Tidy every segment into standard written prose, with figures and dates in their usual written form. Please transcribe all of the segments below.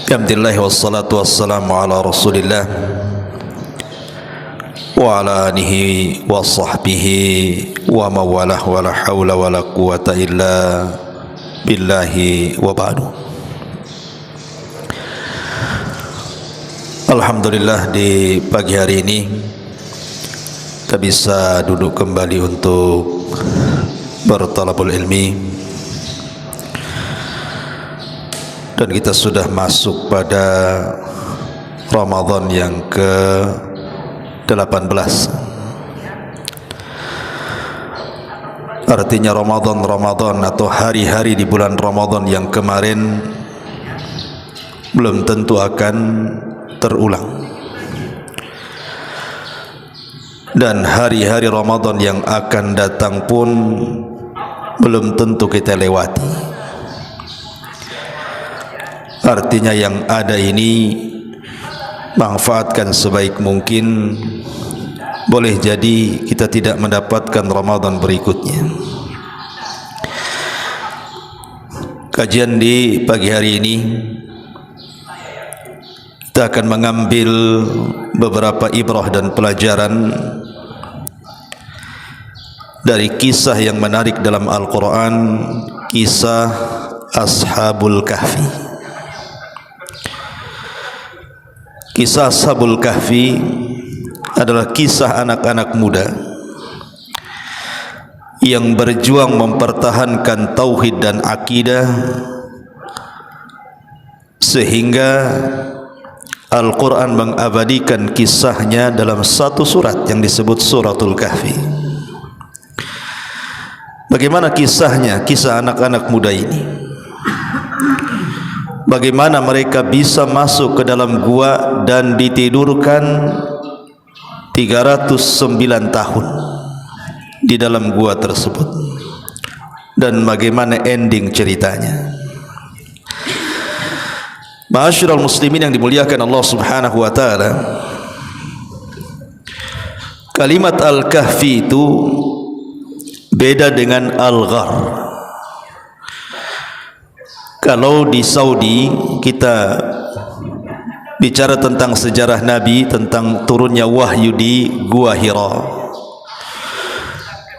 Alhamdulillah wassalatu wassalamu ala Rasulillah wa ala alihi wa sahbihi wa mawalah wa la hawla wa la quwata illa billahi wa ba'du. Alhamdulillah, di pagi hari ini kita bisa duduk kembali untuk bertalabul ilmi, dan kita sudah masuk pada Ramadan yang ke-18. Artinya Ramadan atau hari-hari di bulan Ramadan yang kemarin belum tentu akan terulang, dan hari-hari Ramadan yang akan datang pun belum tentu kita lewati. Artinya yang ada ini manfaatkan sebaik mungkin. Boleh jadi kita tidak mendapatkan Ramadan berikutnya. Kajian di pagi hari ini kita akan mengambil beberapa ibrah dan pelajaran dari kisah yang menarik dalam Al-Quran, kisah Ashabul Kahfi. Kisah Ashabul Kahfi adalah kisah anak-anak muda yang berjuang mempertahankan tauhid dan akidah, sehingga Al-Quran mengabadikan kisahnya dalam satu surat yang disebut Suratul Kahfi. Bagaimana kisahnya, kisah anak-anak muda ini? Bagaimana mereka bisa masuk ke dalam gua dan ditidurkan 309 tahun di dalam gua tersebut, dan bagaimana ending ceritanya. Ma'asyiral muslimin yang dimuliakan Allah Subhanahu wa taala, kalimat Al-Kahfi itu beda dengan Al-Ghar. Kalau di Saudi kita bicara tentang sejarah Nabi, tentang turunnya wahyu di Gua Hira,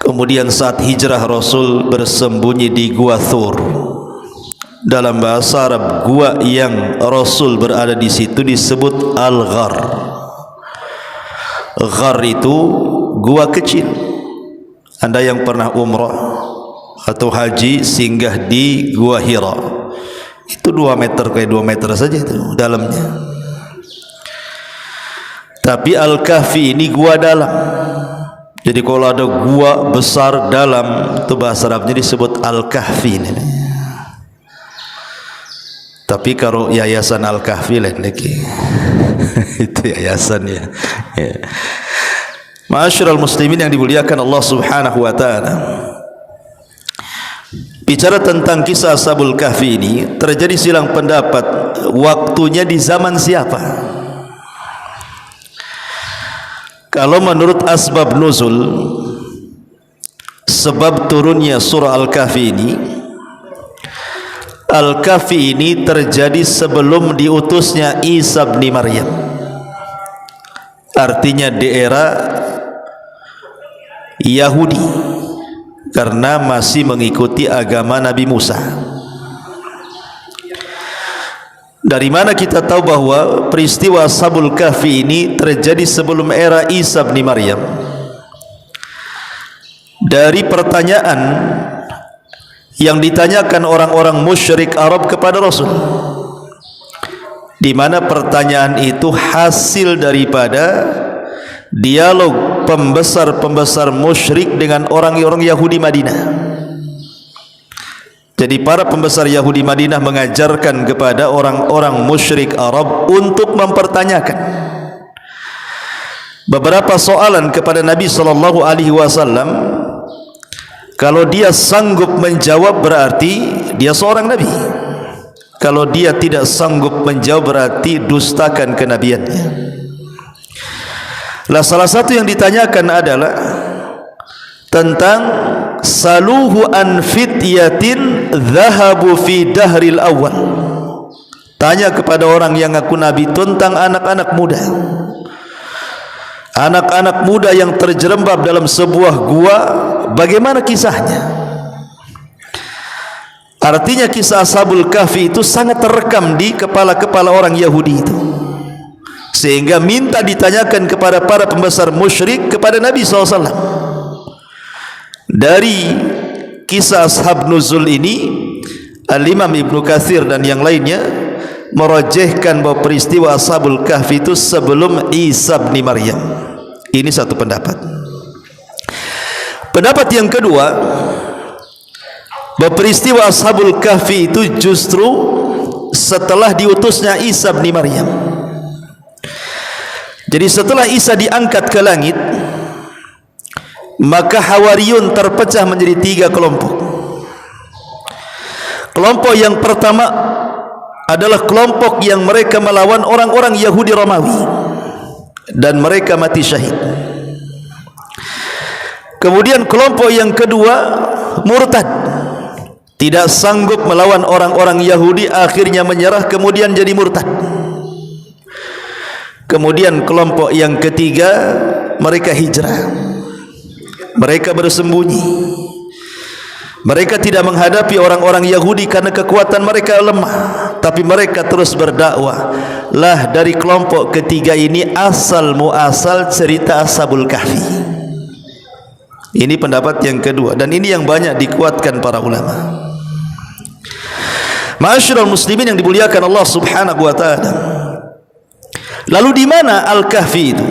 kemudian saat hijrah Rasul bersembunyi di Gua Thur. Dalam bahasa Arab, gua yang Rasul berada di situ disebut Al-Ghar. Ghar itu gua kecil. Anda yang pernah umrah atau haji singgah di Gua Hira, itu 2 meter ke 2 meter saja itu dalamnya. Tapi Al-Kahfi ini gua dalam. Jadi kalau ada gua besar dalam, itu bahasa Arabnya disebut Al-Kahfi ini. Tapi kalau yayasan Al-Kahfi lain lagi. Itu yayasannya. Ya. Ma'asyiral muslimin yang dimuliakan Allah Subhanahu wa taala, bicara tentang kisah Ashabul Kahfi ini terjadi silang pendapat waktunya di zaman siapa. Kalau menurut asbab nuzul, sebab turunnya surah Al-Kahfi ini, Al-Kahfi ini terjadi sebelum diutusnya Isa bin Maryam. Artinya di era Yahudi, karena masih mengikuti agama Nabi Musa. Dari mana kita tahu bahwa peristiwa Ashabul Kahfi ini terjadi sebelum era Isa bin Maryam? Dari pertanyaan yang ditanyakan orang-orang musyrik Arab kepada Rasul, di mana pertanyaan itu hasil daripada dialog pembesar-pembesar musyrik dengan orang-orang Yahudi Madinah. Jadi para pembesar Yahudi Madinah mengajarkan kepada orang-orang musyrik Arab untuk mempertanyakan beberapa soalan kepada Nabi sallallahu alaihi wasallam. Kalau dia sanggup menjawab berarti dia seorang nabi. Kalau dia tidak sanggup menjawab berarti dustakan kenabiannya. Lah salah satu yang ditanyakan adalah tentang saluhu an fityatin dhahabu fi dahril awal. Tanya kepada orang yang ngaku nabi tentang anak-anak muda. Anak-anak muda yang terjerembab dalam sebuah gua, bagaimana kisahnya? Artinya kisah Ashabul Kahfi itu sangat terekam di kepala-kepala orang Yahudi itu, sehingga minta ditanyakan kepada para pembesar musyrik kepada Nabi SAW. Dari kisah Ashab Nuzul ini, Al-Imam Ibnu Katsir dan yang lainnya merajihkan bahawa peristiwa Ashabul Kahfi itu sebelum Isa bin Maryam. Ini satu pendapat. Pendapat yang kedua, bahawa peristiwa Ashabul Kahfi itu justru setelah diutusnya Isa bin Maryam. Jadi setelah Isa diangkat ke langit, maka Hawariyun terpecah menjadi 3 kelompok. Kelompok yang pertama adalah kelompok yang mereka melawan orang-orang Yahudi Romawi dan mereka mati syahid. Kemudian kelompok yang kedua murtad, tidak sanggup melawan orang-orang Yahudi, akhirnya menyerah kemudian jadi murtad. Kemudian kelompok yang ketiga mereka hijrah, mereka bersembunyi, mereka tidak menghadapi orang-orang Yahudi karena kekuatan mereka lemah, tapi mereka terus berdakwah. Lah dari kelompok ketiga ini asal muasal cerita Ashabul Kahfi. Ini pendapat yang kedua, dan ini yang banyak dikuatkan para ulama. Ma'asyiral muslimin yang dimuliakan Allah Subhanahu wa taala. Lalu di mana Al-Kahfi itu?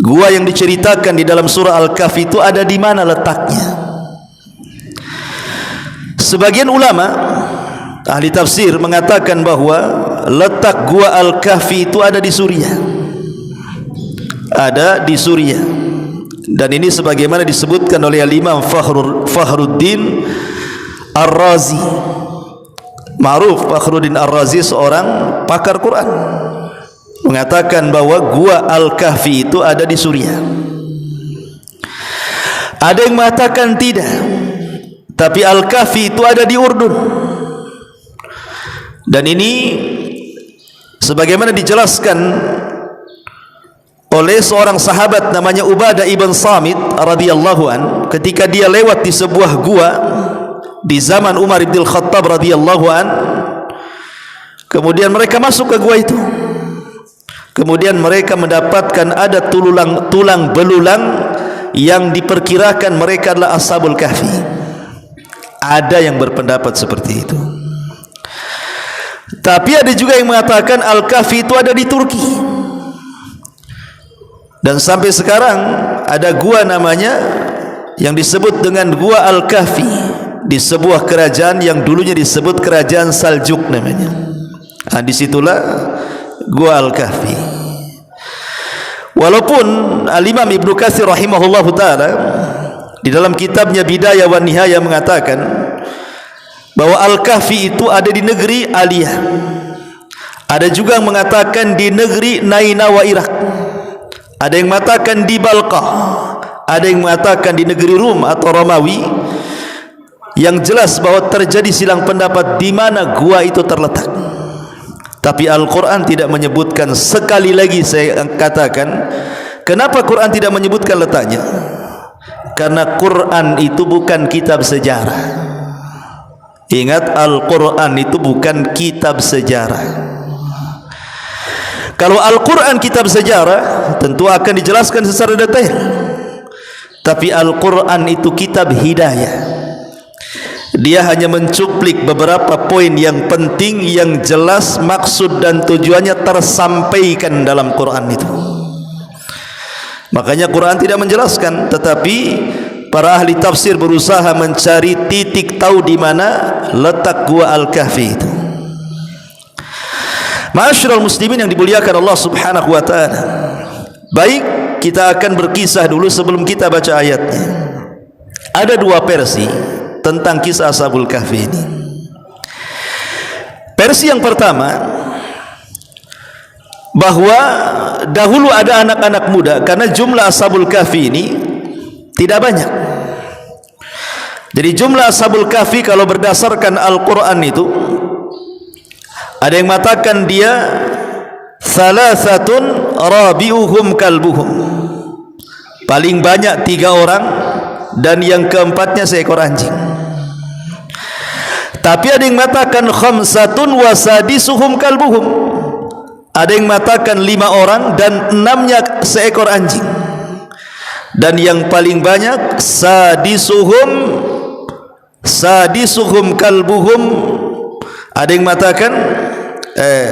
Gua yang diceritakan di dalam surah Al-Kahfi itu ada di mana letaknya? Sebagian ulama ahli tafsir mengatakan bahwa letak gua Al-Kahfi itu ada di Suriah. Ada di Suriah. Dan ini sebagaimana disebutkan oleh Al-Imam Fakhruddin Ar-Razi. Ma'ruf Fakhruddin Ar-Razi seorang pakar Quran, mengatakan bahwa gua Al-Kahfi itu ada di Suriah. Ada yang mengatakan tidak, tapi Al-Kahfi itu ada di Urdun. Dan ini sebagaimana dijelaskan oleh seorang sahabat namanya Ubadah ibn Samit radhiyallahu an, ketika dia lewat di sebuah gua di zaman Umar bin Khattab radhiyallahu an. Kemudian mereka masuk ke gua itu. Kemudian mereka mendapatkan ada tulang belulang yang diperkirakan mereka adalah Ashabul Kahfi. Ada yang berpendapat seperti itu. Tapi ada juga yang mengatakan Al-Kahfi itu ada di Turki. Dan sampai sekarang ada gua namanya yang disebut dengan Gua Al-Kahfi di sebuah kerajaan yang dulunya disebut Kerajaan Saljuk namanya. Nah, disitulah Gua Al-Kahfi. Walaupun Al-Imam Ibnu Katsir rahimahullahu taala di dalam kitabnya Bidayah wa Nihayah mengatakan bahwa Al-Kahfi itu ada di negeri Aliyah. Ada juga yang mengatakan di negeri Nainawa Irak. Ada yang mengatakan di Balqah. Ada yang mengatakan di negeri Rum atau Romawi. Yang jelas bahwa terjadi silang pendapat di mana gua itu terletak. Tapi Al-Quran tidak menyebutkan. Sekali lagi saya katakan, kenapa Quran tidak menyebutkan letaknya? Karena Quran itu bukan kitab sejarah. Ingat, Al-Quran itu bukan kitab sejarah. Kalau Al-Quran kitab sejarah, tentu akan dijelaskan secara detail. Tapi Al-Quran itu kitab hidayah. Dia hanya mencuplik beberapa poin yang penting, yang jelas maksud dan tujuannya tersampaikan dalam Quran itu. Makanya Quran tidak menjelaskan, tetapi para ahli tafsir berusaha mencari titik tahu di mana letak gua Al-Kahfi itu. Ma'asyiral muslimin yang dimuliakan Allah Subhanahu wa taala. Baik, kita akan berkisah dulu sebelum kita baca ayatnya. Ada 2 versi tentang kisah Ashabul Kahfi ini. Versi yang pertama, bahwa dahulu ada anak-anak muda, karena jumlah Ashabul Kahfi ini tidak banyak. Jadi jumlah Ashabul Kahfi kalau berdasarkan Al-Quran itu Ada yang mengatakan dia thalathatun rabi'uhum kalbuhum, paling banyak 3 orang dan yang keempatnya seekor anjing. Tapi ada yang mengatakan khamsatun wasadisuhum kalbuhum, ada yang mengatakan 5 orang dan 6-nya seekor anjing. Dan yang paling banyak sadisuhum kalbuhum, ada yang mengatakan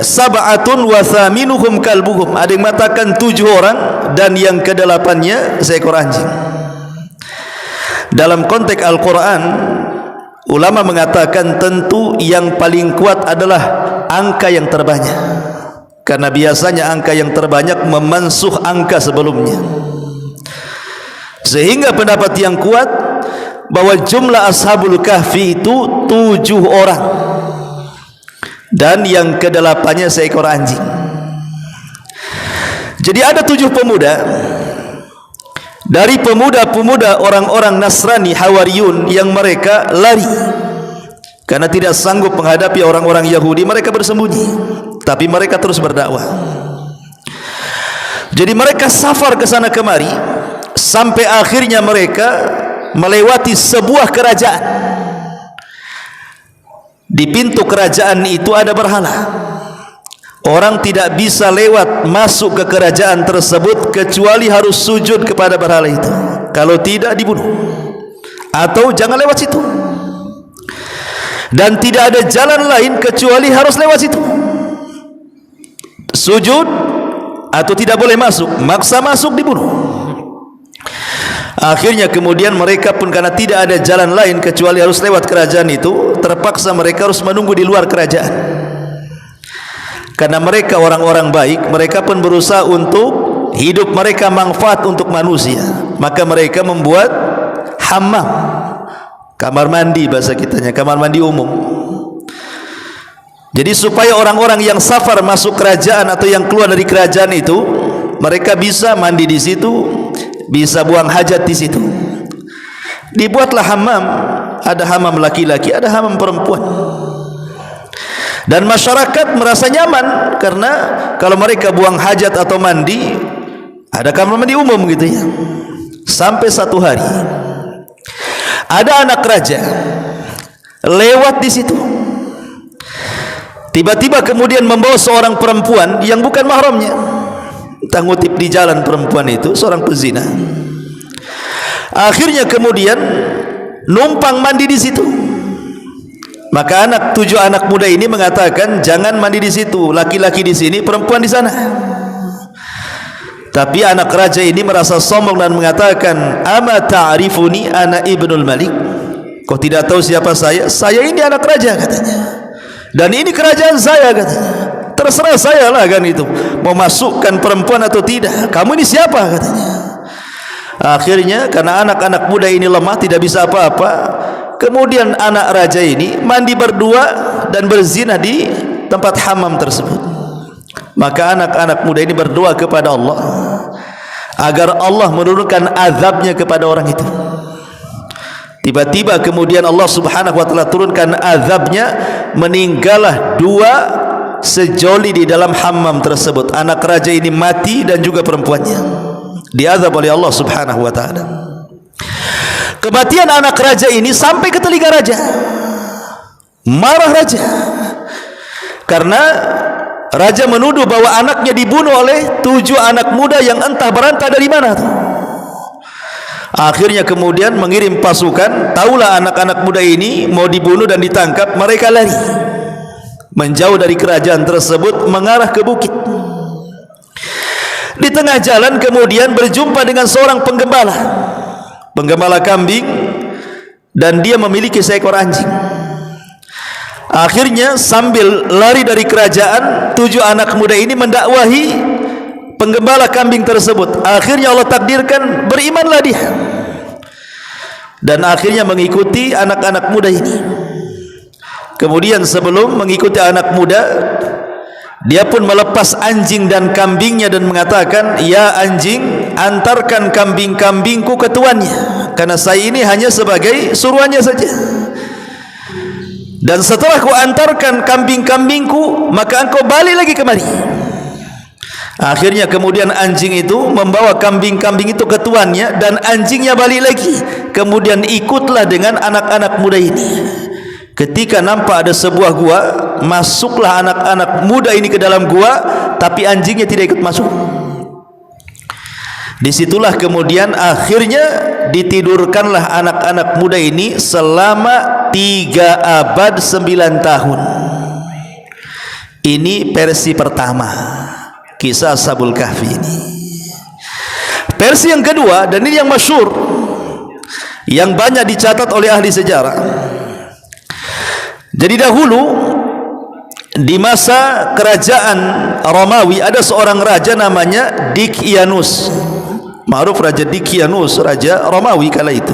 sab'atun wa thaminuhum kalbuhum, ada yang mengatakan 7 orang dan yang ke-8-nya seekor anjing. Dalam konteks Al-Quran, ulama mengatakan tentu yang paling kuat adalah angka yang terbanyak, karena biasanya angka yang terbanyak memansuh angka sebelumnya. Sehingga pendapat yang kuat bahwa jumlah Ashabul Kahfi itu 7 orang dan yang ke-8-nya seekor anjing. Jadi ada 7 pemuda dari pemuda-pemuda orang-orang Nasrani Hawariyun yang mereka lari karena tidak sanggup menghadapi orang-orang Yahudi. Mereka bersembunyi, tapi mereka terus berdakwah. Jadi mereka safar ke sana kemari sampai akhirnya mereka melewati sebuah kerajaan. Di pintu kerajaan itu ada berhala. Orang tidak bisa lewat masuk ke kerajaan tersebut kecuali harus sujud kepada berhala itu. Kalau tidak dibunuh, atau jangan lewat situ. Dan tidak ada jalan lain kecuali harus lewat situ. Sujud atau tidak boleh masuk, maksa masuk dibunuh. Akhirnya kemudian mereka pun karena tidak ada jalan lain kecuali harus lewat kerajaan itu, terpaksa mereka harus menunggu di luar kerajaan. Karena mereka orang-orang baik, mereka pun berusaha untuk hidup mereka manfaat untuk manusia. Maka mereka membuat hammam, kamar mandi bahasa kitanya, kamar mandi umum. Jadi supaya orang-orang yang safar masuk kerajaan atau yang keluar dari kerajaan itu, mereka bisa mandi di situ, bisa buang hajat di situ. Dibuatlah hammam, ada hammam laki-laki, ada hammam perempuan. Dan masyarakat merasa nyaman karena kalau mereka buang hajat atau mandi, ada kamar mandi umum gitu ya. Sampai satu hari ada anak raja lewat di situ. Tiba-tiba kemudian membawa seorang perempuan yang bukan mahramnya. Entah ngutip di jalan perempuan itu seorang pezina. Akhirnya kemudian numpang mandi di situ. Maka 7 anak muda ini mengatakan, jangan mandi di situ, laki-laki di sini, perempuan di sana. Tapi anak raja ini merasa sombong dan mengatakan, ama ta'rifuni ana ibnul malik? Kau tidak tahu siapa saya? Saya ini anak raja katanya. Dan ini kerajaan saya katanya. Terserah saya lah kan itu, mau masukkan perempuan atau tidak. Kamu ini siapa katanya. Akhirnya karena anak-anak muda ini lemah, tidak bisa apa-apa, kemudian anak raja ini mandi berdua dan berzina di tempat hammam tersebut. Maka anak-anak muda ini berdoa kepada Allah agar Allah menurunkan azabnya kepada orang itu. Tiba-tiba kemudian Allah subhanahu wa ta'ala turunkan azabnya, meninggallah 2 sejoli di dalam hammam tersebut. Anak raja ini mati dan juga perempuannya diazab oleh Allah subhanahu wa ta'ala. Kematian anak raja ini sampai ke telinga raja. Marah raja karena raja menuduh bahwa anaknya dibunuh oleh 7 anak muda yang entah berantah dari mana tuh. Akhirnya kemudian mengirim pasukan. Taulah anak-anak muda ini mau dibunuh dan ditangkap, mereka lari menjauh dari kerajaan tersebut mengarah ke bukit. Di tengah jalan kemudian berjumpa dengan seorang penggembala kambing, dan dia memiliki seekor anjing. Akhirnya sambil lari dari kerajaan, 7 anak muda ini mendakwahi penggembala kambing tersebut. Akhirnya Allah takdirkan berimanlah dia, dan akhirnya mengikuti anak-anak muda ini. Kemudian sebelum mengikuti anak muda, dia pun melepas anjing dan kambingnya dan mengatakan, ya anjing, antarkan kambing-kambingku ke tuannya, karena saya ini hanya sebagai suruhannya saja. Dan setelah ku antarkan kambing-kambingku, maka engkau balik lagi kemari. Akhirnya kemudian anjing itu membawa kambing-kambing itu ke tuannya, dan anjingnya balik lagi. Kemudian ikutlah dengan anak-anak muda ini. Ketika nampak ada sebuah gua, masuklah anak-anak muda ini ke dalam gua, tapi anjingnya tidak ikut masuk. Disitulah kemudian akhirnya ditidurkanlah anak-anak muda ini selama 3 abad 9 tahun. Ini versi pertama kisah Ashabul Kahfi ini. Versi yang kedua, dan ini yang masyhur, yang banyak dicatat oleh ahli sejarah. Jadi dahulu di masa kerajaan Romawi ada seorang raja namanya Dicyanus. Ma'ruf Raja Dicyanus, raja Romawi kala itu.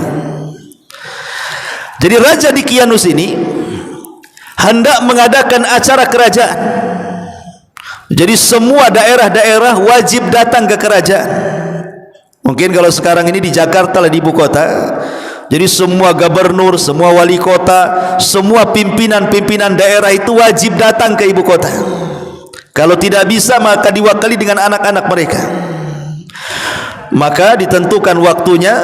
Jadi Raja Dicyanus ini hendak mengadakan acara kerajaan. Jadi semua daerah-daerah wajib datang ke kerajaan. Mungkin kalau sekarang ini di Jakarta lah, di ibu kota, jadi semua gubernur, semua wali kota, semua pimpinan-pimpinan daerah itu wajib datang ke ibu kota. Kalau tidak bisa maka diwakili dengan anak-anak mereka. Maka ditentukan waktunya,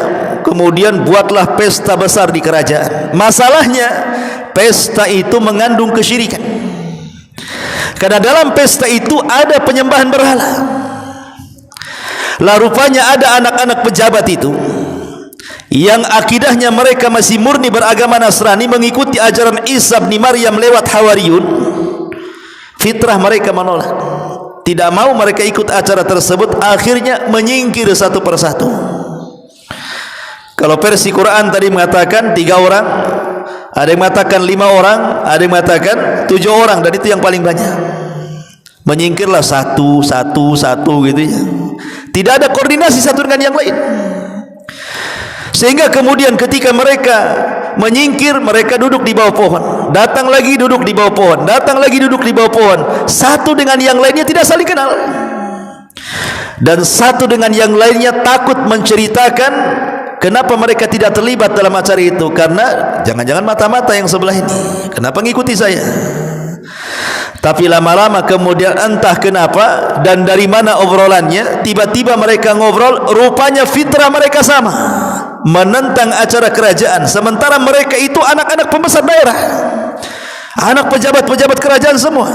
kemudian buatlah pesta besar di kerajaan. Masalahnya pesta itu mengandung kesyirikan, karena dalam pesta itu ada penyembahan berhala. Lah rupanya ada anak-anak pejabat itu yang akidahnya mereka masih murni beragama Nasrani, mengikuti ajaran Isa bin Maryam lewat Hawariyun. Fitrah mereka menolak, tidak mau mereka ikut acara tersebut. Akhirnya menyingkir satu persatu. Kalau versi Quran tadi mengatakan 3 orang, ada yang mengatakan 5 orang, ada yang mengatakan 7 orang, dan itu yang paling banyak. Menyingkirlah satu gitu ya. Tidak ada koordinasi satu dengan yang lain. Sehingga kemudian ketika mereka menyingkir, mereka duduk di bawah pohon, datang lagi duduk di bawah pohon, datang lagi duduk di bawah pohon. Satu dengan yang lainnya tidak saling kenal, dan satu dengan yang lainnya takut menceritakan kenapa mereka tidak terlibat dalam acara itu. Karena jangan-jangan mata-mata yang sebelah ini kenapa ngikuti saya. Tapi lama-lama kemudian entah kenapa dan dari mana obrolannya, tiba-tiba mereka ngobrol, rupanya fitrah mereka sama, menentang acara kerajaan. Sementara mereka itu anak-anak pembesar daerah, anak pejabat-pejabat kerajaan semua.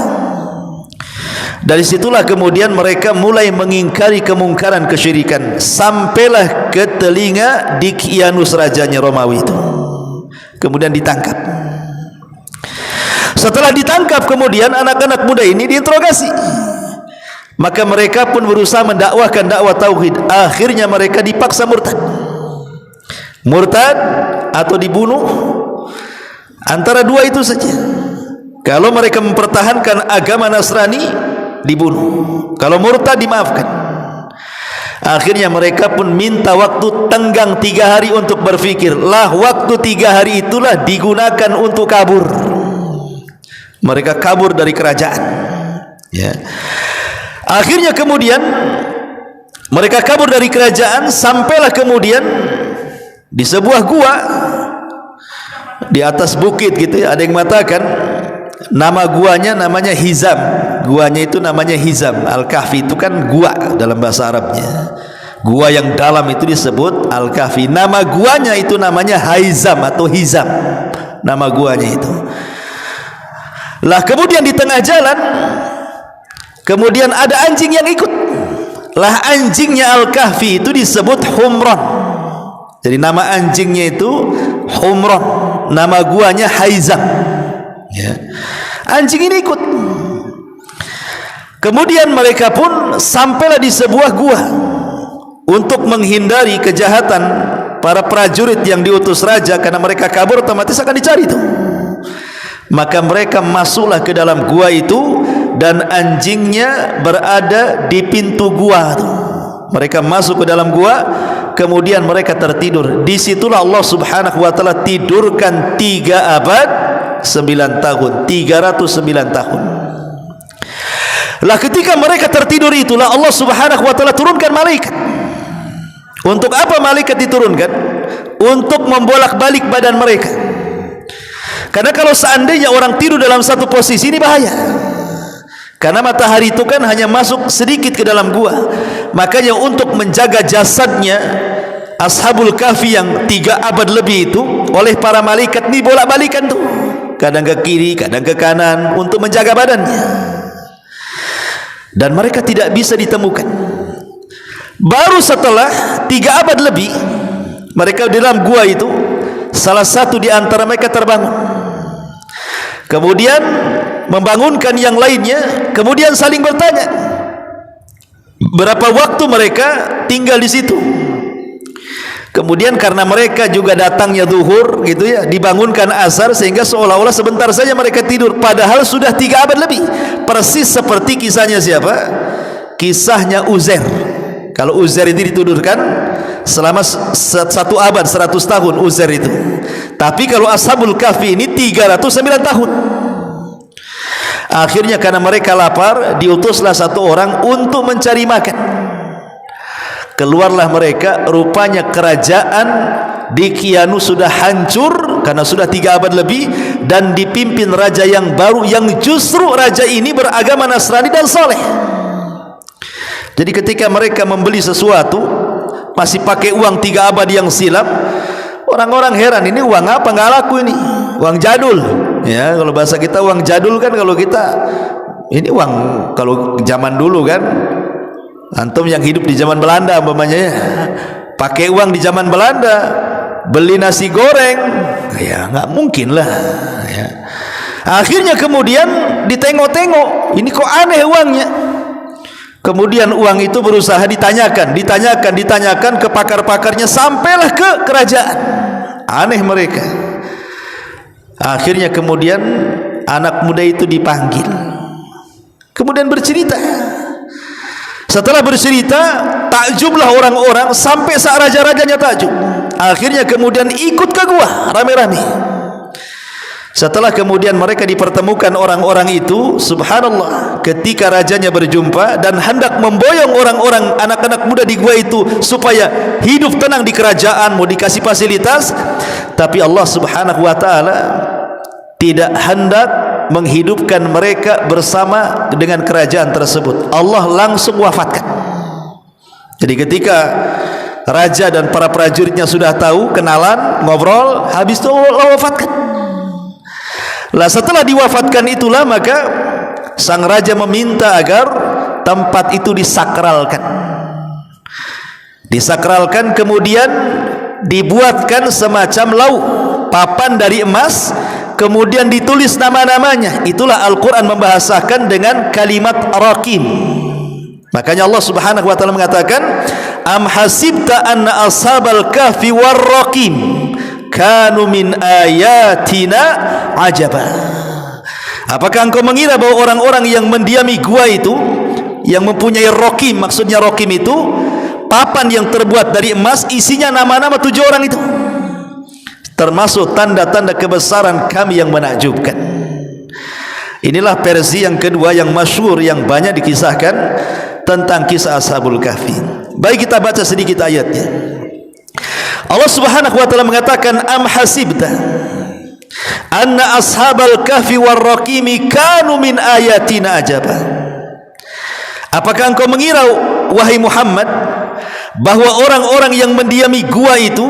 Dari situlah kemudian mereka mulai mengingkari kemungkaran kesyirikan, sampailah ke telinga Dicyanus, rajanya Romawi itu. Kemudian ditangkap. Setelah ditangkap kemudian anak-anak muda ini diinterogasi. Maka mereka pun berusaha mendakwahkan dakwah tauhid. Akhirnya mereka dipaksa murtad. Murtad atau dibunuh, antara dua itu saja. Kalau mereka mempertahankan agama Nasrani, dibunuh. Kalau murtad, dimaafkan. Akhirnya mereka pun minta waktu tenggang 3 hari untuk berfikir. Lah waktu 3 hari itulah digunakan untuk kabur. Mereka kabur dari kerajaan, ya. Akhirnya kemudian mereka kabur dari kerajaan, sampailah kemudian di sebuah gua di atas bukit gitu ya. Ada yang mengatakan nama guanya namanya Hizam. Guanya itu namanya Hizam. Al-Kahfi itu kan gua dalam bahasa Arabnya. Gua yang dalam itu disebut Al-Kahfi. Nama guanya itu namanya Haizam atau Hizam. Nama guanya itu. Lah kemudian di tengah jalan kemudian ada anjing yang ikut. Lah anjingnya Al-Kahfi itu disebut Humran. Jadi nama anjingnya itu Humran, nama guanya Haizam, ya. Anjing ini ikut. Kemudian mereka pun sampailah di sebuah gua. Untuk menghindari kejahatan para prajurit yang diutus raja, karena mereka kabur otomatis akan dicari itu. Maka mereka masuklah ke dalam gua itu, dan anjingnya berada di pintu gua itu. Mereka masuk ke dalam gua, kemudian mereka tertidur. Disitulah Allah Subhanahu wa ta'ala tidurkan 3 abad 9 tahun, 309 tahun. Lah ketika mereka tertidur itulah Allah Subhanahu wa ta'ala turunkan malaikat. Untuk apa malaikat diturunkan? Untuk membolak-balik badan mereka. Karena kalau seandainya orang tidur dalam satu posisi, ini bahaya. Karena matahari itu kan hanya masuk sedikit ke dalam gua. Makanya untuk menjaga jasadnya Ashabul Kahfi yang 3 abad lebih itu oleh para malaikat ni bolak-balikan tuh, kadang ke kiri, kadang ke kanan, untuk menjaga badannya. Dan mereka tidak bisa ditemukan. Baru setelah 3 abad lebih, mereka di dalam gua itu, salah satu di antara mereka terbangun, kemudian membangunkan yang lainnya, kemudian saling bertanya berapa waktu mereka tinggal di situ. Kemudian karena mereka juga datangnya zuhur gitu ya, dibangunkan asar, sehingga seolah-olah sebentar saja mereka tidur, padahal sudah 3 abad lebih. Persis seperti kisahnya siapa? Kisahnya Uzair. Kalau Uzair ini ditudurkan selama 1 abad, 100 tahun Uzair itu. Tapi kalau Ashabul Kahfi ini 309 tahun. Akhirnya karena mereka lapar, diutuslah satu orang untuk mencari makan. Keluarlah mereka, rupanya kerajaan di Kianu sudah hancur karena sudah 3 abad lebih, dan dipimpin raja yang baru, yang justru raja ini beragama Nasrani dan saleh. Jadi ketika mereka membeli sesuatu masih pakai uang 3 abad yang silam, orang-orang heran, ini uang apa, nggak laku ini, uang jadul ya. Kalau bahasa kita uang jadul kan, kalau kita ini uang kalau zaman dulu kan, antum yang hidup di zaman Belanda umpamanya ya, pakai uang di zaman Belanda beli nasi goreng, ya nggak mungkin lah ya. Akhirnya kemudian ditengok-tengok, ini kok aneh uangnya. Kemudian uang itu berusaha ditanyakan ke pakar-pakarnya, sampailah ke kerajaan. Aneh mereka. Akhirnya kemudian anak muda itu dipanggil, kemudian bercerita. Setelah bercerita, takjublah orang-orang, sampai saat raja-rajanya takjub. Akhirnya kemudian ikut ke gua rame-rame. Setelah kemudian mereka dipertemukan orang-orang itu, subhanallah, ketika rajanya berjumpa dan hendak memboyong orang-orang anak-anak muda di gua itu supaya hidup tenang di kerajaan, mau dikasih fasilitas, tapi Allah subhanahu wa ta'ala tidak hendak menghidupkan mereka bersama dengan kerajaan tersebut. Allah langsung wafatkan. Jadi ketika raja dan para prajuritnya sudah tahu, kenalan, ngobrol, habis itu Allah wafatkan. Lah setelah diwafatkan itulah maka sang raja meminta agar tempat itu disakralkan. Disakralkan, kemudian dibuatkan semacam lauk, papan dari emas, kemudian ditulis nama-namanya. Itulah Al-Quran membahasakan dengan kalimat Raqim. Makanya Allah subhanahu wa ta'ala mengatakan, am hasibta anna ashabal kahfi war Raqim kanu min ayatina ajaba. Apakah engkau mengira bahwa orang-orang yang mendiami gua itu, yang mempunyai Raqim, maksudnya Raqim itu papan yang terbuat dari emas, isinya nama-nama 7 orang itu, termasuk tanda-tanda kebesaran kami yang menakjubkan. Inilah versi yang kedua yang masyhur, yang banyak dikisahkan tentang kisah Ashabul Kahfi. Baik, kita baca sedikit ayatnya. Allah subhanahu wa ta'ala mengatakan, am hasibta anna ashabal kahfi war raqimi kanu min ayatina ajaba. Apakah engkau mengira, wahai Muhammad, bahwa orang-orang yang mendiami gua itu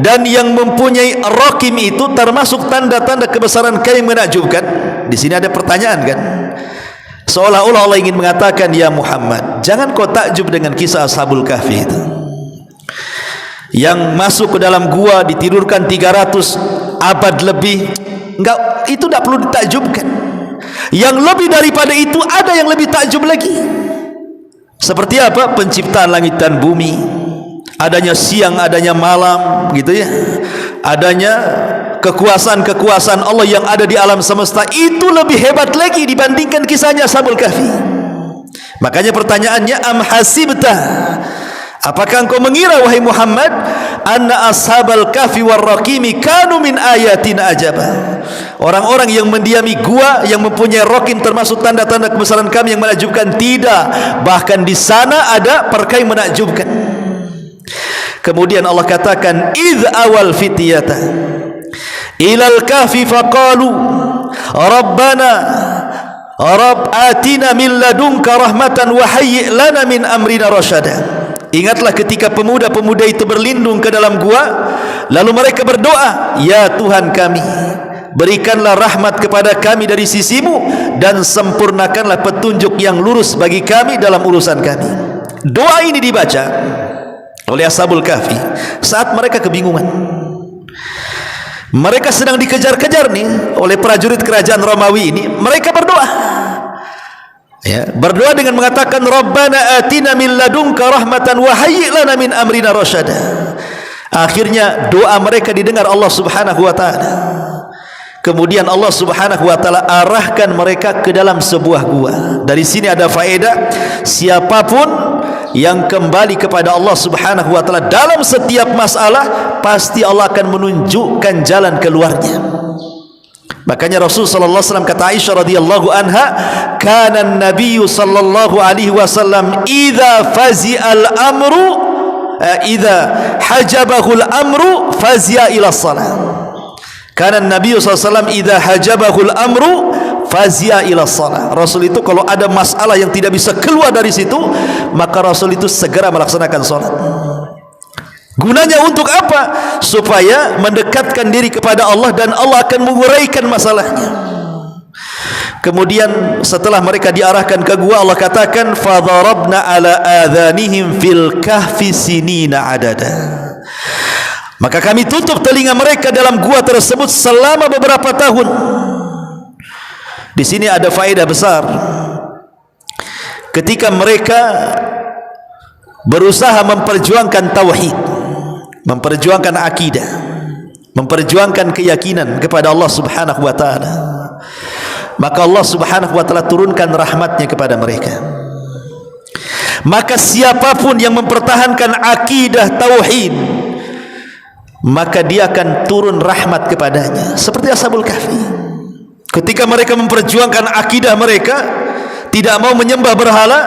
dan yang mempunyai Raqim itu termasuk tanda-tanda kebesaran kami yang menakjubkan? Di sini ada pertanyaan kan, seolah-olah Allah ingin mengatakan, ya Muhammad, jangan kau takjub dengan kisah Ashabul Kahfi itu, yang masuk ke dalam gua ditidurkan 300 abad lebih. Enggak, itu tidak perlu ditakjubkan. Yang lebih daripada itu ada yang lebih takjub lagi. Seperti apa? Penciptaan langit dan bumi, adanya siang, adanya malam, gitu ya. Adanya kekuasaan-kekuasaan Allah yang ada di alam semesta, itu lebih hebat lagi dibandingkan kisahnya Ashabul Kahfi. Makanya pertanyaannya, am hasibta, apakah engkau mengira, wahai Muhammad, anna ashabal kahfi war raqimi kanu min ayatina ajaba, orang-orang yang mendiami gua yang mempunyai Raqim termasuk tanda-tanda kebesaran kami yang menakjubkan? Tidak, bahkan di sana ada perkara yang menakjubkan. Kemudian Allah katakan, idh awal fityata ilal kahfi faqalu rabbana atina min ladunka rahmatan wa hayyi' lana min amrina rasyada. Ingatlah ketika pemuda-pemuda itu berlindung ke dalam gua, lalu mereka berdoa, ya Tuhan kami, berikanlah rahmat kepada kami dari sisimu dan sempurnakanlah petunjuk yang lurus bagi kami dalam urusan kami. Doa ini dibaca oleh Ashabul Kahfi saat mereka kebingungan. Mereka sedang dikejar-kejar nih oleh prajurit kerajaan Romawi ini. Mereka berdoa, ya, berdoa dengan mengatakan Rabbana atina min ladunka rahmatan wa hayyi' lana min amrina rasyada. Akhirnya doa mereka didengar Allah Subhanahu wa taala. Kemudian Allah Subhanahu wa taala arahkan mereka ke dalam sebuah gua. Dari sini ada faedah, siapapun yang kembali kepada Allah Subhanahu wa taala dalam setiap masalah, pasti Allah akan menunjukkan jalan keluarnya. Makanya Rasul sallallahu alaihi wasallam, kata Aisyah radhiyallahu anha, kana an-nabiy sallallahu alaihi wasallam idza fazi'al amru idza hajabahu al-amru fazi'a ila shalah. Kana an-nabiy sallallahu alaihi wasallam idza hajabahu al-amru fazi'a ila shalah. Rasul itu kalau ada masalah yang tidak bisa keluar dari situ, maka Rasul itu segera melaksanakan salat. Gunanya untuk apa? Supaya mendekatkan diri kepada Allah dan Allah akan menguraikan masalahnya. Kemudian setelah mereka diarahkan ke gua, Allah katakan fadharabna ala adhanihim fil kahfi sinina adada. Maka kami tutup telinga mereka dalam gua tersebut selama beberapa tahun. Di sini ada faedah besar. Ketika mereka berusaha memperjuangkan tauhid, memperjuangkan akidah, memperjuangkan keyakinan kepada Allah Subhanahu wa taala, maka Allah Subhanahu wa taala turunkan rahmatnya kepada mereka. Maka siapapun yang mempertahankan akidah tauhid, maka dia akan turun rahmat kepadanya. Seperti Ashabul Kahfi, ketika mereka memperjuangkan akidah mereka, tidak mau menyembah berhala,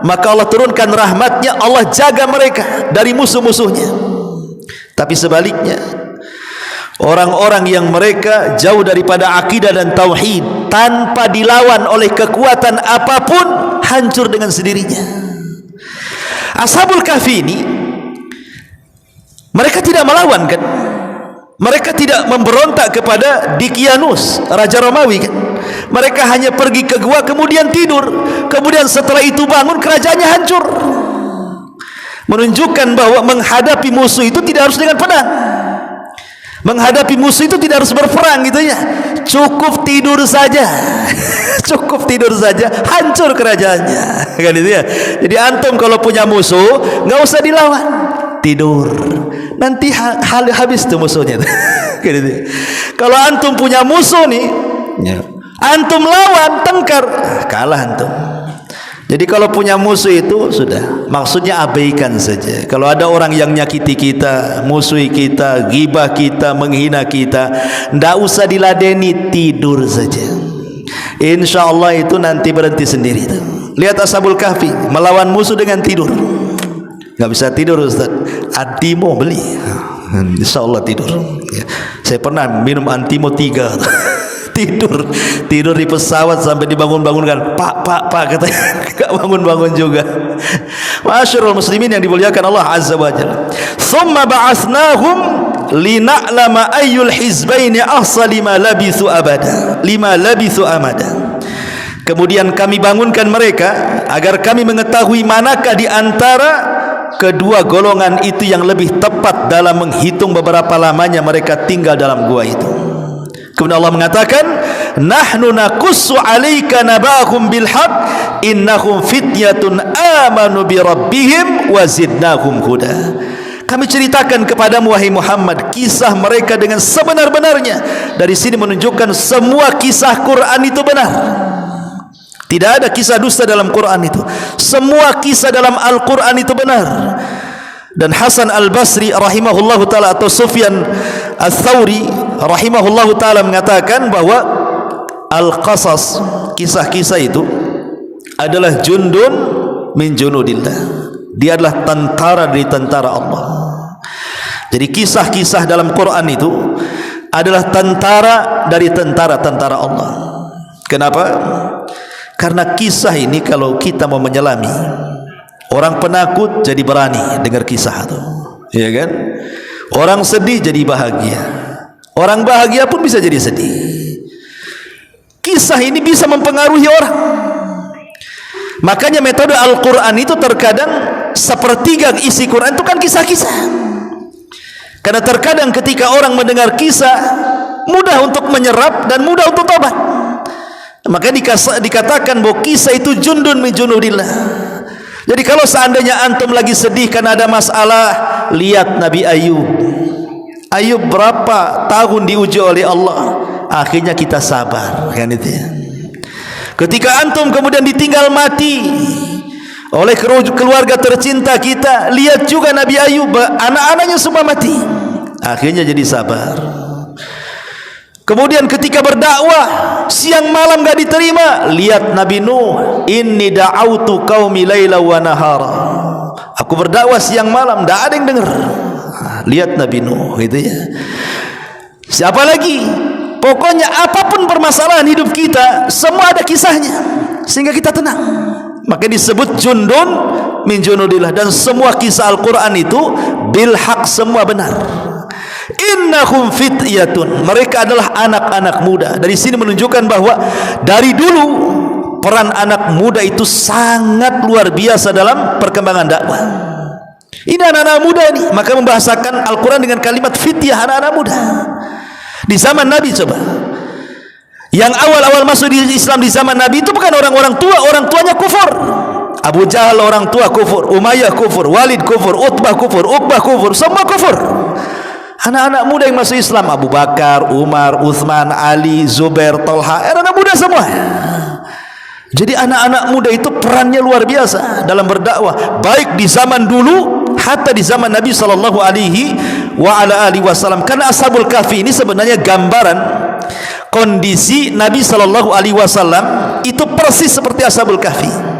maka Allah turunkan rahmatnya, Allah jaga mereka dari musuh-musuhnya. Tapi sebaliknya, orang-orang yang mereka jauh daripada akidah dan tauhid, tanpa dilawan oleh kekuatan apapun, hancur dengan sendirinya. Ashabul Kahfi ini, mereka tidak melawan kan? Mereka tidak memberontak kepada Dikianus, Raja Romawi kan? Mereka hanya pergi ke gua, kemudian tidur, kemudian setelah itu bangun, kerajaannya hancur. Menunjukkan bahwa menghadapi musuh itu tidak harus dengan pedang, menghadapi musuh itu tidak harus berperang gitu ya, cukup tidur saja cukup tidur saja, hancur kerajaannya kan itu ya. Jadi antum kalau punya musuh, nggak usah dilawan, tidur, nanti habis tuh musuhnya kan itu ya. Kalau antum punya musuh nih ya, antum lawan, tengkar, kalah antum. Jadi kalau punya musuh itu sudah, maksudnya abaikan saja. Kalau ada orang yang nyakiti kita, musuhi kita, ghibah kita, menghina kita, ndak usah diladeni, tidur saja. Insya Allah itu nanti berhenti sendiri. Lihat Ashabul Kahfi melawan musuh dengan tidur. Nggak bisa tidur Ustaz, Antimo beli, insya Allah tidur ya. Saya pernah minum Antimo 3 tidur di pesawat sampai dibangun-bangunkan, pak katanya, gak bangun-bangun juga. Masyarul muslimin yang dimuliakan Allah Azza wa Jalla. Thumma ba'athnahum lina'lama ayyul hizbaini ahsa lima labithu amada. Kemudian kami bangunkan mereka agar kami mengetahui manakah di antara kedua golongan itu yang lebih tepat dalam menghitung beberapa lamanya mereka tinggal dalam gua itu. Kemudian Allah mengatakan, nahnu naqussu 'alaika naba'ahum bil haqq innahum fityatun amanu bi rabbihim wa zidnahum huda. Kami ceritakan kepadamu wahai Muhammad kisah mereka dengan sebenar-benarnya. Dari sini menunjukkan semua kisah Quran itu benar. Tidak ada kisah dusta dalam Quran itu. Semua kisah dalam Al-Quran itu benar. Dan Hasan Al-Basri rahimahullahu ta'ala atau Sufyan Al-Thawri rahimahullahu ta'ala mengatakan bahwa Al-Qasas, kisah-kisah itu adalah jundun min junudillah. Dia adalah tentara dari tentara Allah. Jadi kisah-kisah dalam Quran itu adalah tentara dari tentara-tentara Allah. Kenapa? Karena kisah ini kalau kita mau menyelami, orang penakut jadi berani dengar kisah itu, ya kan? Orang sedih jadi bahagia, orang bahagia pun bisa jadi sedih. Kisah ini bisa mempengaruhi orang. Makanya metode Al-Quran itu terkadang sepertiga isi Quran itu kan kisah-kisah. Karena terkadang ketika orang mendengar kisah, mudah untuk menyerap dan mudah untuk tobat. Maka dikatakan bahwa kisah itu jundun min junudillah. Jadi kalau seandainya antum lagi sedih karena ada masalah, lihat Nabi Ayub. Ayub berapa tahun diuji oleh Allah, akhirnya kita sabar, kan itu ya. Ketika antum kemudian ditinggal mati oleh keluarga tercinta kita, lihat juga Nabi Ayub, anak-anaknya semua mati, akhirnya jadi sabar. Kemudian ketika berdakwah siang malam gak diterima, lihat Nabi Nuh, inni da'autu qaumi laila wa nahara, aku berdakwah siang malam, tak ada yang dengar. Lihat Nabi Nuh, gitu ya. Siapa lagi? Pokoknya apapun permasalahan hidup kita, semua ada kisahnya, sehingga kita tenang. Maka disebut jundun min junudillah. Dan semua kisah Al-Quran itu bil haq, semua benar. Innahum fityatun, mereka adalah anak-anak muda. Dari sini menunjukkan bahwa dari dulu peran anak muda itu sangat luar biasa dalam perkembangan dakwah. Ini anak-anak muda ini, maka membahasakan Al-Quran dengan kalimat fityah, anak-anak muda. Di zaman Nabi, coba, yang awal-awal masuk di Islam di zaman Nabi itu bukan orang-orang tua, orang tuanya kufur. Abu Jahal orang tua kufur, Umayyah kufur, Walid kufur, Utbah kufur, Uqbah kufur, semua kufur. Anak-anak muda yang masuk Islam, Abu Bakar, Umar, Uthman, Ali, Zubair, Talha, anak-anak muda semua. Jadi anak-anak muda itu perannya luar biasa dalam berdakwah, baik di zaman dulu hatta di zaman Nabi sallallahu alaihi wasallam. Karena Ashabul Kahfi ini sebenarnya gambaran kondisi Nabi sallallahu alaihi wasallam itu persis seperti Ashabul Kahfi.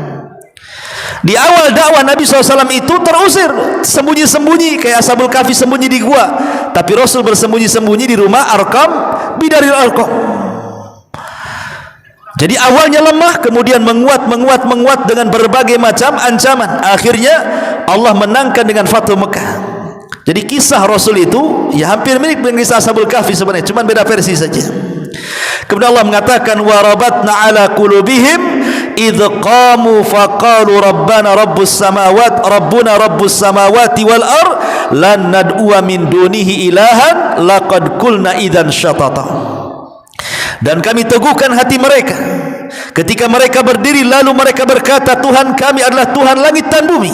Di awal dakwah Nabi SAW itu terusir, sembunyi-sembunyi kayak Ashabul Kahfi sembunyi di gua, tapi Rasul bersembunyi-sembunyi di rumah Arqam bidaril Arqam. Jadi awalnya lemah, kemudian menguat dengan berbagai macam ancaman. Akhirnya Allah menangkan dengan Fathu Mekah. Jadi kisah Rasul itu ya hampir mirip dengan kisah Ashabul Kahfi sebenarnya, cuma beda versi saja. Kemudian Allah mengatakan wa rabatna ala qulubihim idh qamu faqalu rabbuna rabbus samawati wal ard lan nad'u min dunihi ilahan laqad qulna idzan syatata. Dan kami teguhkan hati mereka ketika mereka berdiri, lalu mereka berkata, Tuhan kami adalah Tuhan langit dan bumi,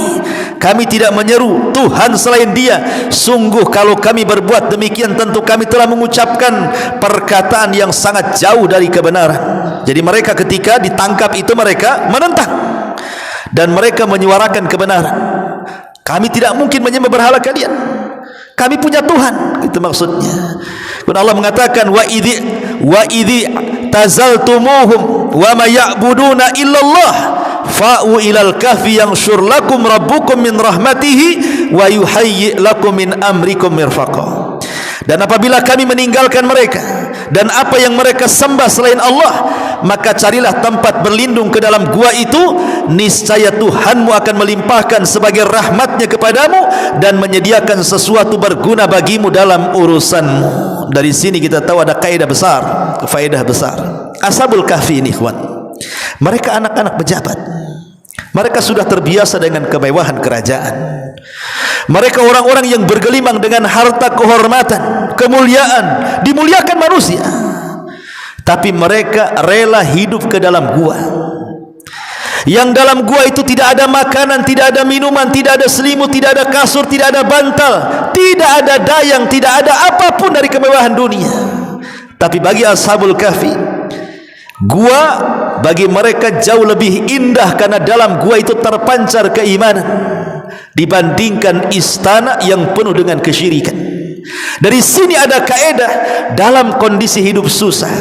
kami tidak menyeru Tuhan selain Dia. Sungguh kalau kami berbuat demikian, tentu kami telah mengucapkan perkataan yang sangat jauh dari kebenaran. Jadi mereka ketika ditangkap itu mereka menentang dan mereka menyuarakan kebenaran. Kami tidak mungkin menyembah berhala kalian, kami punya Tuhan, itu maksudnya. Dan Allah mengatakan wa idzi tazaltumuhum wa ma ya'buduna illallah fa'u ilal kahfi yanshur lakum rabbukum min rahmatihi wa yuhayyi lakum min amrikum mirfaqa. Dan apabila kami meninggalkan mereka dan apa yang mereka sembah selain Allah, maka carilah tempat berlindung ke dalam gua itu, niscaya Tuhanmu akan melimpahkan sebagai rahmatnya kepadamu dan menyediakan sesuatu berguna bagimu dalam urusanmu. Dari sini kita tahu ada kaidah besar, faedah besar. Ashabul Kahfi ini, ikhwan, mereka anak-anak pejabat. Mereka sudah terbiasa dengan kemewahan kerajaan. Mereka orang-orang yang bergelimang dengan harta, kehormatan, kemuliaan, dimuliakan manusia. Tapi mereka rela hidup ke dalam gua. Yang dalam gua itu tidak ada makanan, tidak ada minuman, tidak ada selimut, tidak ada kasur, tidak ada bantal, tidak ada dayang, tidak ada apapun dari kemewahan dunia. Tapi bagi Ashabul Kahfi, gua bagi mereka jauh lebih indah, karena dalam gua itu terpancar keimanan dibandingkan istana yang penuh dengan kesyirikan. Dari sini ada kaidah dalam kondisi hidup susah,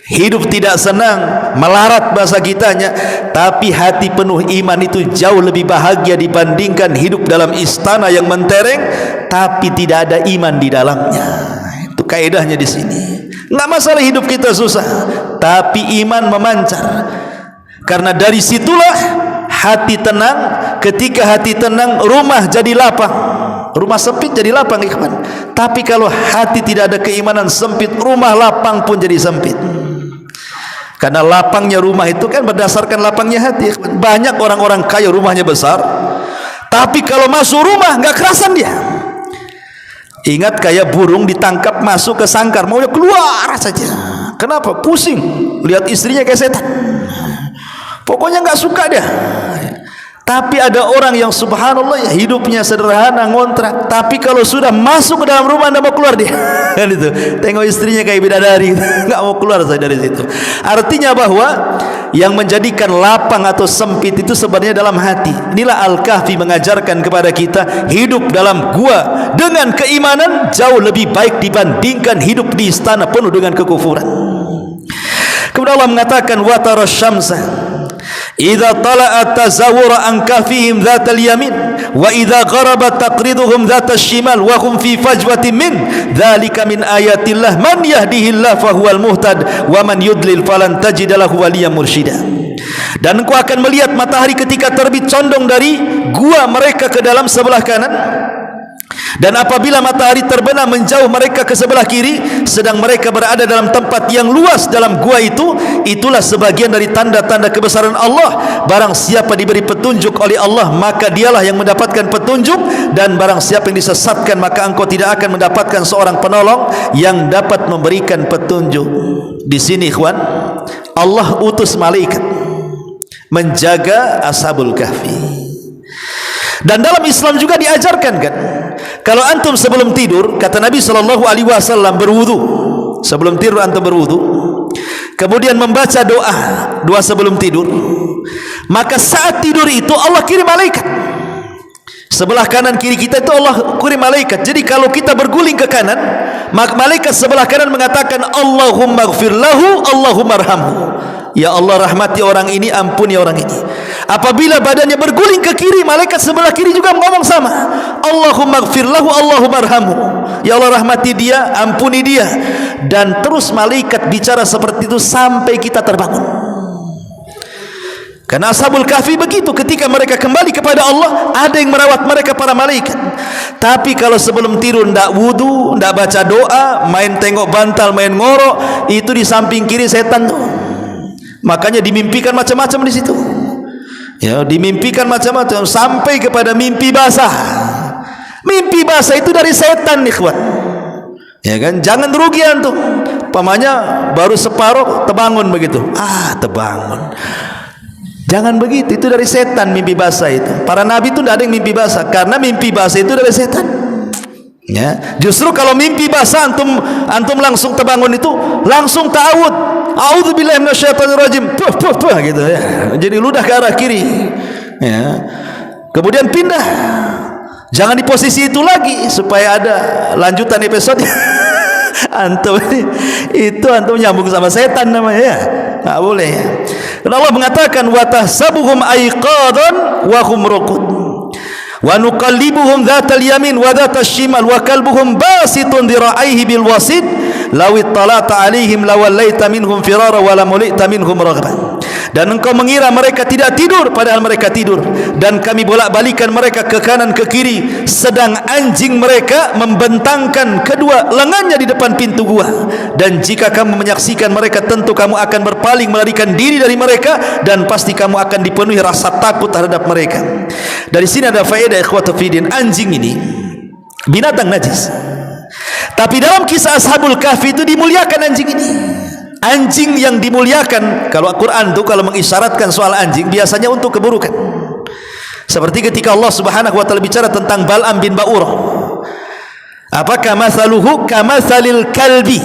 hidup tidak senang, melarat bahasa kitanya, tapi hati penuh iman itu jauh lebih bahagia dibandingkan hidup dalam istana yang mentereng tapi tidak ada iman di dalamnya. Itu kaidahnya di sini. Enggak masalah hidup kita susah, tapi iman memancar. Karena dari situlah hati tenang. Ketika hati tenang, rumah jadi lapang. Rumah sempit jadi lapang, ikhwan. Tapi kalau hati tidak ada keimanan, sempit, rumah lapang pun jadi sempit. Karena lapangnya rumah itu kan berdasarkan lapangnya hati. Banyak orang-orang kaya rumahnya besar, tapi kalau masuk rumah nggak kerasan dia. Ingat kayak burung ditangkap masuk ke sangkar, maunya keluar saja. Kenapa? Pusing lihat istrinya kayak setan. Pokoknya nggak suka dia. Tapi ada orang yang subhanallah ya, hidupnya sederhana, ngontrak, tapi kalau sudah masuk ke dalam rumah tidak mau keluar dia. Kan itu. Tengok istrinya kayak bidadari, nggak mau keluar saya dari situ. Artinya bahwa yang menjadikan lapang atau sempit itu sebenarnya dalam hati. Inilah Al-Kahfi mengajarkan kepada kita, hidup dalam gua dengan keimanan jauh lebih baik dibandingkan hidup di istana penuh dengan kekufuran. Kemudian Allah mengatakan, wa tara syamsa idza tala'at tazawwara an kahfihim dhatal yamin wa idza gharabat taqriduhum dhatal shimal wa hum fi fajwatin min dzalika min ayatillah man yahdihillah fahuwal muhtad wa man yudlil falan tajid lahu waliyan mursyida. Dan engkau akan melihat matahari ketika terbit condong dari gua mereka ke dalam sebelah kanan, dan apabila matahari terbenam menjauh mereka ke sebelah kiri, sedang mereka berada dalam tempat yang luas dalam gua itu, itulah sebagian dari tanda-tanda kebesaran Allah. Barang siapa diberi petunjuk oleh Allah, maka dialah yang mendapatkan petunjuk, dan barang siapa yang disesatkan, maka engkau tidak akan mendapatkan seorang penolong yang dapat memberikan petunjuk. Di sini ikhwan, Allah utus malaikat menjaga Ashabul Kahfi. Dan dalam Islam juga diajarkan kan, kalau antum sebelum tidur, kata Nabi SAW, berwudu. Sebelum tidur antum berwudu, kemudian membaca doa sebelum tidur, maka saat tidur itu Allah kirim malaikat. Sebelah kanan kiri kita itu Allah kirim malaikat. Jadi kalau kita berguling ke kanan, maka malaikat sebelah kanan mengatakan Allahumma gfir lahu, Allahumma arhamhu. Ya Allah, rahmati orang ini, ampuni orang ini. Apabila badannya berguling ke kiri, malaikat sebelah kiri juga ngomong sama, Allahumma gfir lahu, Allahumma arhamhu. Ya Allah, rahmati dia, ampuni dia. Dan terus malaikat bicara seperti itu sampai kita terbangun. Karena Ashabul Kahfi begitu, ketika mereka kembali kepada Allah, ada yang merawat mereka, para malaikat. Tapi kalau sebelum tidur ndak wudu, ndak baca doa, main tengok bantal, main ngorok, itu di samping kiri setan tuh. Makanya dimimpikan macam-macam di situ. Ya, dimimpikan macam-macam sampai kepada mimpi basah. Mimpi basah itu dari setan, ikhwan. Ya kan, jangan rugi antum. Pamanya baru separuh terbangun begitu. Terbangun. Jangan begitu, itu dari setan mimpi basah itu. Para nabi itu tidak ada yang mimpi basah, karena mimpi basah itu dari setan. Ya, justru kalau mimpi basah antum langsung terbangun itu langsung ta'awud. A'udzubillahi minasyaitonirrajim. Tuh gitu ya. Jadi ludah ke arah kiri. Ya. Kemudian pindah. Jangan di posisi itu lagi supaya ada lanjutan episode. Antum nyambung sama setan namanya ya. Enggak boleh ya. Dan Allah mengatakan wa tahsabuhum aiqadan wa hum ruqud. Wa nuqallibuhum dhatal yamin wa dhatal shimal wa kalbuhum basitun dira'aihi bil wasid law ittala'ta 'alaihim lawallaita minhum firara wa lamulita minhum raghban. Dan engkau mengira mereka tidak tidur, padahal mereka tidur. Dan kami bolak-balikan mereka ke kanan ke kiri, sedang anjing mereka membentangkan kedua lengannya di depan pintu gua. Dan jika kamu menyaksikan mereka, tentu kamu akan berpaling melarikan diri dari mereka, dan pasti kamu akan dipenuhi rasa takut terhadap mereka. Dari sini ada faedah ikhwatu fiddin, anjing ini binatang najis. Tapi dalam kisah Ashabul Kahfi itu dimuliakan anjing ini. Anjing yang dimuliakan, kalau Al-Quran itu kalau mengisyaratkan soal anjing biasanya untuk keburukan. Seperti ketika Allah Subhanahu wa taala bicara tentang Bal'am bin Ba'urah. Apakah mathaluhu kamathalil kalbi?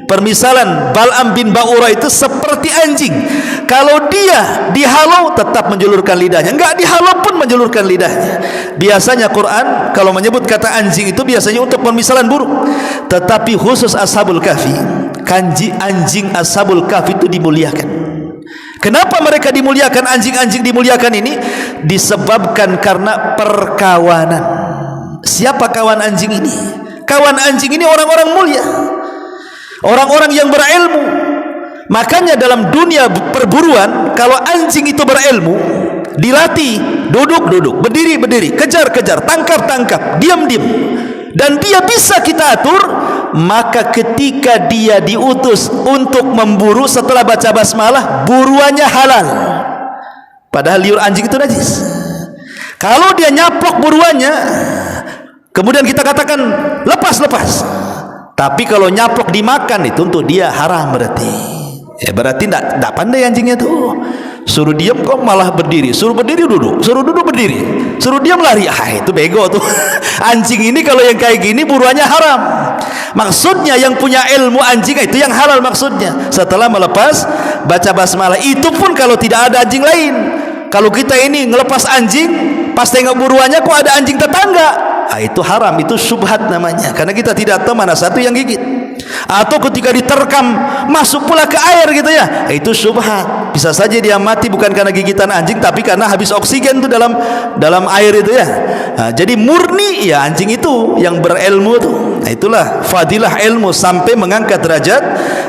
Permisalan Bal'am bin Ba'urah itu seperti anjing. Kalau dia dihalau tetap menjulurkan lidahnya, enggak dihalau pun menjulurkan lidahnya. Biasanya Quran kalau menyebut kata anjing itu biasanya untuk permisalan buruk. Tetapi khusus Ashabul Kahfi, anjing Ashabul Kahfi itu dimuliakan. Kenapa mereka dimuliakan, anjing-anjing dimuliakan ini? Disebabkan karena perkawanan. Siapa kawan anjing ini? Kawan anjing ini orang-orang mulia. orang-orang yang berilmu. Makanya dalam dunia perburuan, kalau anjing itu berilmu, dilatih, duduk, berdiri, kejar, tangkap, diam, dan dia bisa kita atur, maka ketika dia diutus untuk memburu setelah baca basmalah, buruannya halal. Padahal liur anjing itu najis. Kalau dia nyaplok buruannya, kemudian kita katakan lepas, tapi kalau nyaplok dimakan, itu untuk dia haram berarti. Ya berarti tidak pandai anjingnya tuh. Suruh diam kok malah berdiri, suruh berdiri duduk, suruh duduk berdiri, suruh diam lari. Itu bego tuh. Anjing ini kalau yang kayak gini buruannya haram. Maksudnya yang punya ilmu anjing itu yang halal maksudnya. Setelah melepas baca basmalah, itu pun kalau tidak ada anjing lain. Kalau kita ini ngelepas anjing, pas tengok buruannya kok ada anjing tetangga, itu haram, itu syubhat namanya. Karena kita tidak tahu mana satu yang gigit. Atau ketika diterkam masuk pula ke air gitu ya, itu syubhat. Bisa saja dia mati bukan karena gigitan anjing, tapi karena habis oksigen tuh dalam air itu ya. Jadi murni ya anjing itu yang berilmu tuh. Itulah fadilah ilmu sampai mengangkat derajat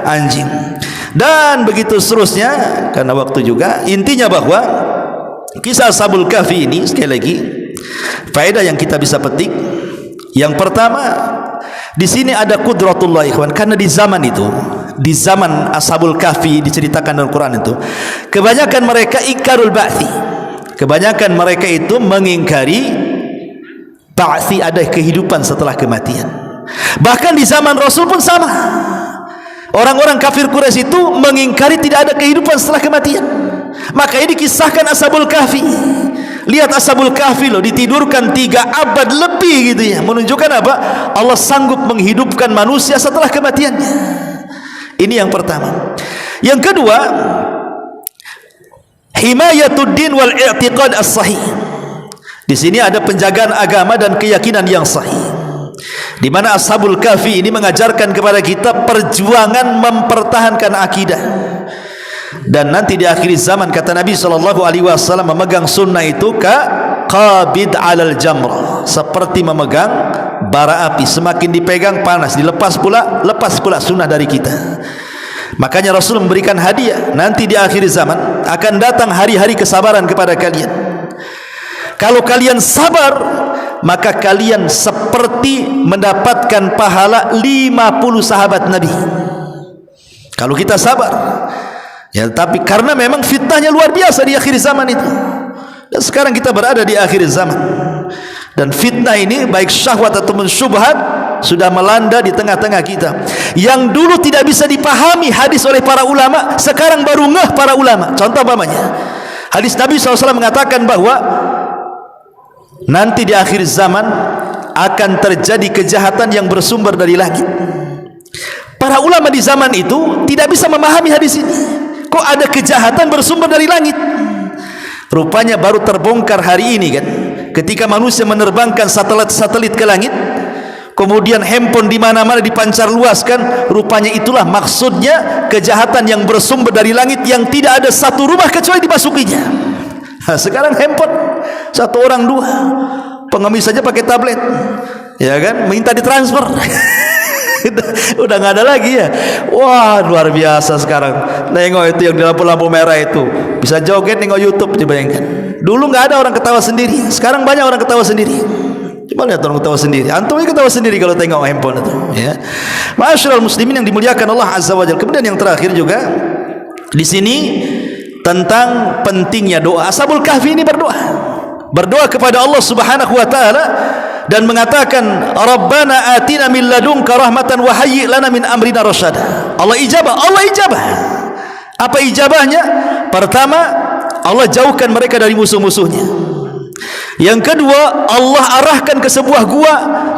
anjing. Dan begitu seterusnya, karena waktu juga. Intinya bahwa kisah Ashabul Kahfi ini, sekali lagi faedah yang kita bisa petik. Yang pertama, di sini ada qudratullah ikhwan, karena di zaman itu, di zaman Ashabul Kahfi diceritakan dalam Quran itu, kebanyakan mereka ikarul ba'thi. Kebanyakan mereka itu mengingkari ba'thi, ada kehidupan setelah kematian. Bahkan di zaman Rasul pun sama. Orang-orang kafir Quraisy itu mengingkari tidak ada kehidupan setelah kematian. Makanya dikisahkan Ashabul Kahfi. Lihat Ashabul Kahfi loh, ditidurkan 3 abad lebih gitu ya. Menunjukkan apa? Allah sanggup menghidupkan manusia setelah kematiannya. Ini yang pertama. Yang kedua, himayatuddin wal i'tiqad as-sahih. Di sini ada penjagaan agama dan keyakinan yang sahih. Di mana Ashabul Kahfi ini mengajarkan kepada kita perjuangan mempertahankan akidah. Dan nanti di akhir zaman kata Nabi SAW, memegang sunnah itu qabid alal jamrah, seperti memegang bara api, semakin dipegang panas, dilepas pula lepas pula sunnah dari kita. Makanya Rasul memberikan hadiah, nanti di akhir zaman akan datang hari-hari kesabaran kepada kalian. Kalau kalian sabar, maka kalian seperti mendapatkan pahala 50 sahabat Nabi. Kalau kita sabar ya, tapi karena memang fitnahnya luar biasa di akhir zaman itu. Dan sekarang kita berada di akhir zaman, dan fitnah ini baik syahwat ataupun syubhat sudah melanda di tengah-tengah kita. Yang dulu tidak bisa dipahami hadis oleh para ulama, sekarang baru ngeh para ulama. Contoh umpamanya, hadis Nabi SAW mengatakan bahwa nanti di akhir zaman akan terjadi kejahatan yang bersumber dari langit. Para ulama di zaman itu tidak bisa memahami hadis ini. Kok ada kejahatan bersumber dari langit? Rupanya baru terbongkar hari ini kan, ketika manusia menerbangkan satelit ke langit, kemudian handphone di mana-mana dipancar luaskan. Rupanya itulah maksudnya kejahatan yang bersumber dari langit, yang tidak ada satu rumah kecuali dimasukinya. Sekarang handphone 1 orang 2, pengemis saja pakai tablet, ya kan, minta ditransfer. Udah nggak ada lagi ya. Wah, luar biasa sekarang. Nengok itu yang di lampu-lampu merah itu, bisa joget nengok YouTube, dibayangkan. Dulu nggak ada orang ketawa sendiri, sekarang banyak orang ketawa sendiri. Coba lihat orang ketawa sendiri. Antum ini ketawa sendiri kalau tengok handphone itu, ya. Ma'asyiral muslimin yang dimuliakan Allah Azza wa Jalla. Kemudian yang terakhir juga di sini tentang pentingnya doa. Ashabul Kahfi ini berdoa kepada Allah Subhanahu wa taala dan mengatakan, Rabbana atina min ladunka rahmatan wa hayyi' lana min amrina rasyada. Allah ijabah. Apa ijabahnya? Pertama, Allah jauhkan mereka dari musuh-musuhnya. Yang kedua, Allah arahkan ke sebuah gua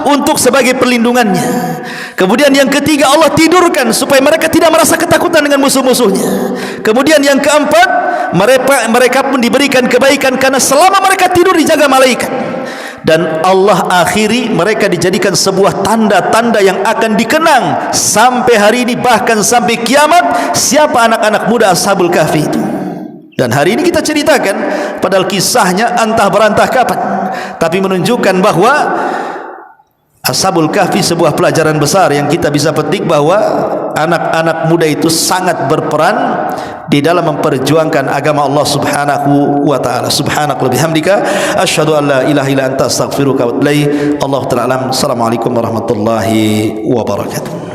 untuk sebagai perlindungannya. Kemudian yang ketiga, Allah tidurkan supaya mereka tidak merasa ketakutan dengan musuh-musuhnya. Kemudian yang keempat, mereka pun diberikan kebaikan karena selama mereka tidur dijaga malaikat. Dan Allah akhiri mereka dijadikan sebuah tanda-tanda yang akan dikenang sampai hari ini, bahkan sampai kiamat, siapa anak-anak muda Ashabul Kahfi itu. Dan hari ini kita ceritakan, padahal kisahnya antah berantah kapan, tapi menunjukkan bahwa Ashabul Kahfi sebuah pelajaran besar yang kita bisa petik bahwa anak-anak muda itu sangat berperan di dalam memperjuangkan agama Allah Subhanahu wa taala. Subhanaka wa bihamdika asyhadu an la ilaha illa anta astaghfiruka wa atubu ilaik. Allahu ta'ala alam. Assalamualaikum warahmatullahi wabarakatuh.